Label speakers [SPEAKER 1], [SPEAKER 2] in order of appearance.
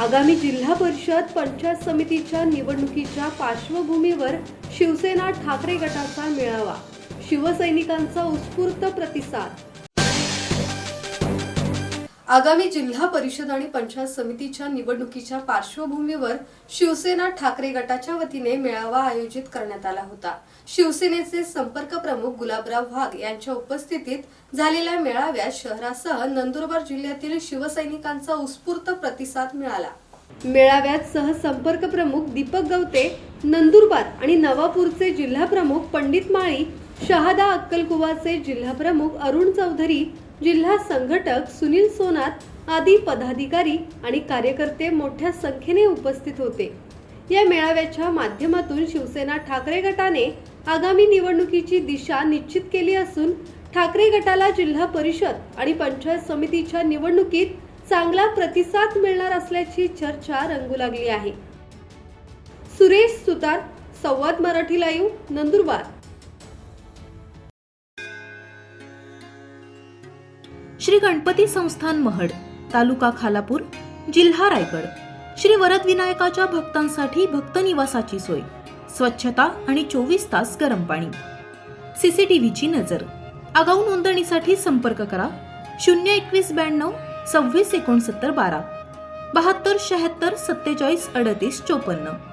[SPEAKER 1] आगामी जिल्हा परिषद पंचायत समितीच्या निवडणुकीच्या पार्श्वभूमीवर शिवसेना ठाकरे गटाचा मेळावा, शिवसैनिकांचा उत्स्फूर्त प्रतिसाद। आगामी जिल्हा परिषद आणि पंचायत समितीच्या निवडणुकीच्या पार्श्वभूमीवर शिवसेना ठाकरे गटाच्या वतीने मेळावा आयोजित करण्यात आला होता। शिवसेनेचे संपर्क प्रमुख गुलाबराव वाघ यांच्या उपस्थितीत झालेल्या मेळाव्यात शहरासह नंदुरबार जिल्ह्यातील शिवसैनिकांचा उत्स्फूर्त प्रतिसाद मिळाला। मेळाव्यात सहसंपर्क प्रमुख दीपक गवते, नंदुरबार आणि नवापूरचे जिल्हा प्रमुख पंडित माळी, शहादा अक्कलकुवाचे जिल्हा प्रमुख अरुण चौधरी, जिल्हा संघटक सुनील सोनार आदी पदाधिकारी आणि कार्यकर्ते मोठ्या संख्येने उपस्थित होते। या मेळाव्याच्या माध्यमातून शिवसेना ठाकरे गटाने आगामी निवडणुकीची दिशा निश्चित केली असून ठाकरे गटाला जिल्हा परिषद आणि पंचायत समितीच्या निवडणुकीत चांगला प्रतिसाद मिळणार असल्याची चर्चा रंगू लागली आहे। सुरेश सुतार, संवाद मराठी लाईव्ह, नंदुरबार।
[SPEAKER 2] श्री गणपती संस्थान महड, तालुका खालापूर, जिल्हा रायगड। श्री वरद विनायकाच्या भक्तांसाठी भक्त निवासाची सोय, स्वच्छता आणि 24 तास गरम पाणी, सीसीटीव्हीची नजर। आगाऊ नोंदणीसाठी संपर्क करा 02192 26 69 12 72 76 47 38 54।